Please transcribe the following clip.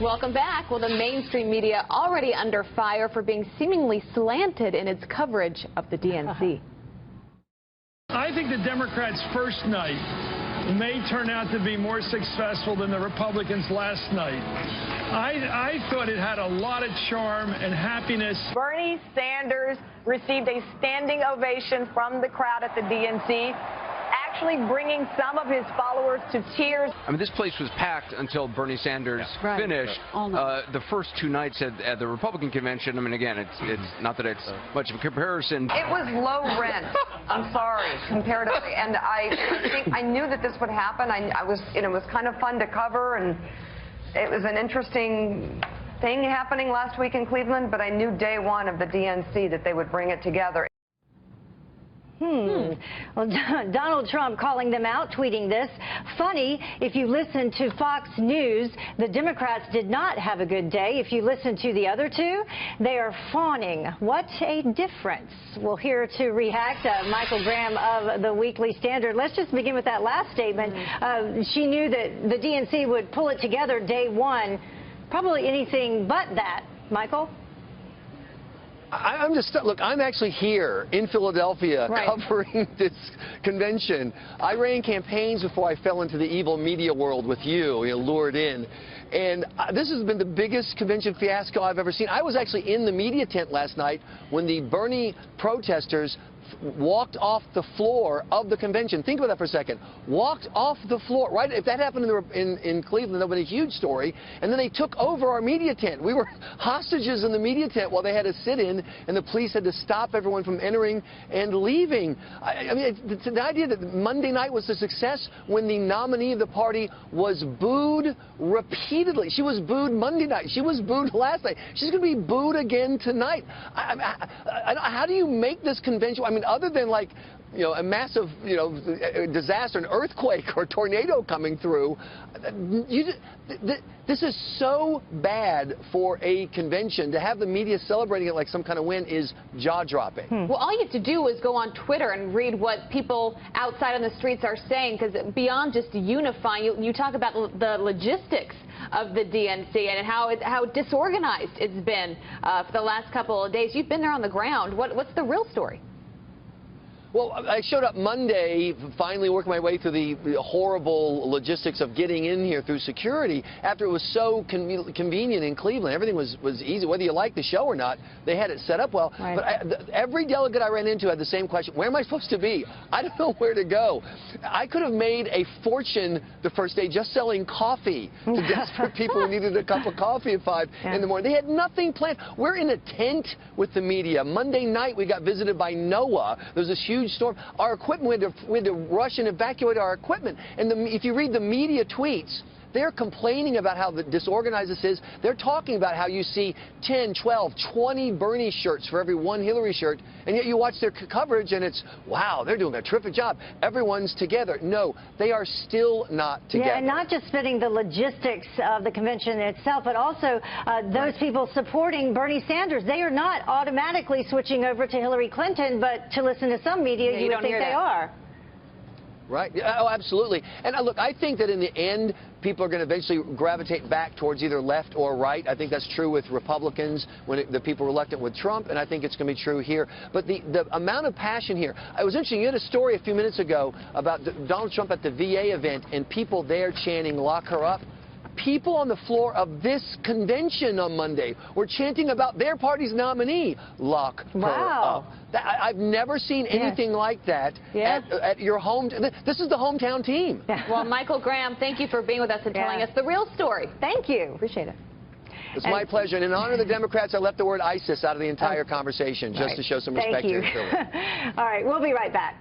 Welcome back. Well, the mainstream media already under fire for being seemingly slanted in its coverage of the DNC. I think the Democrats' first night may turn out to be more successful than the Republicans' last night. I thought it had a lot of charm and happiness. Bernie Sanders received a standing ovation from the crowd at the DNC, actually bringing some of his followers to tears. I mean, this place was packed until Bernie Sanders finished. The first two nights at the Republican convention, I mean, again, it's not that it's much of a comparison. It was low rent. I'm sorry, comparatively, and I think I knew that this would happen. It was kind of fun to cover, and it was an interesting thing happening last week in Cleveland. But I knew day one of the DNC that they would bring it together. Well, Donald Trump calling them out, tweeting this. Funny, if you listen to Fox News, the Democrats did not have a good day. If you listen to the other two, they are fawning. What a difference. Well, here to react, Michael Graham of the Weekly Standard. Let's just begin with that last statement. She knew that the DNC would pull it together day one. Probably anything but that. Michael? Look, I'm actually here in Philadelphia covering this convention. I ran campaigns before I fell into the evil media world with you, lured in. And this has been the biggest convention fiasco I've ever seen. I was actually in the media tent last night when the Bernie protesters walked off the floor of the convention. Think about that for a second. Walked off the floor. Right? If that happened in Cleveland, that would have been a huge story. And then they took over our media tent. We were hostages in the media tent while they had to sit in, and the police had to stop everyone from entering and leaving. I mean, the idea that Monday night was a success when the nominee of the party was booed repeatedly. She was booed Monday night. She was booed last night. She's going to be booed again tonight. How do you make this convention? I mean, other than like, a massive, disaster, an earthquake or tornado coming through, this is so bad for a convention. To have the media celebrating it like some kind of win is jaw-dropping. Well, all you have to do is go on Twitter and read what people outside on the streets are saying, because beyond just unifying, you talk about the logistics of the DNC and how disorganized it's been for the last couple of days. You've been there on the ground. What's the real story? Well, I showed up Monday, finally working my way through the horrible logistics of getting in here through security after it was so convenient in Cleveland. Everything was easy. Whether you like the show or not, they had it set up well. Right. But every delegate I ran into had the same question. Where am I supposed to be? I don't know where to go. I could have made a fortune the first day just selling coffee to desperate people who needed a cup of coffee at 5 in the morning. They had nothing planned. We're in a tent with the media. Monday night, we got visited by NOAA. There was this huge storm. Our equipment, we had to rush and evacuate our equipment. And if you read the media tweets, they're complaining about how disorganized this is. They're talking about how you see 10, 12, 20 Bernie shirts for every one Hillary shirt, and yet you watch their coverage and it's, wow, they're doing a terrific job. Everyone's together. No, they are still not together. Yeah, and not just fitting the logistics of the convention itself, but also those people supporting Bernie Sanders. They are not automatically switching over to Hillary Clinton, but to listen to some media, you would think they are. Right? Oh, absolutely. And look, I think that in the end, people are going to eventually gravitate back towards either left or right. I think that's true with Republicans when the people were reluctant with Trump, and I think it's going to be true here. But the amount of passion here, it was interesting. You had a story a few minutes ago about Donald Trump at the VA event and people there chanting, "Lock her up." People on the floor of this convention on Monday were chanting about their party's nominee, "Lock her up." I've never seen anything like that at your home. This is the hometown team. Well, Michael Graham, thank you for being with us and telling us the real story. Thank you. Appreciate it. It's my pleasure. And in honor of the Democrats, I left the word ISIS out of the entire conversation just to show some respect here in Philly. All right, we'll be right back.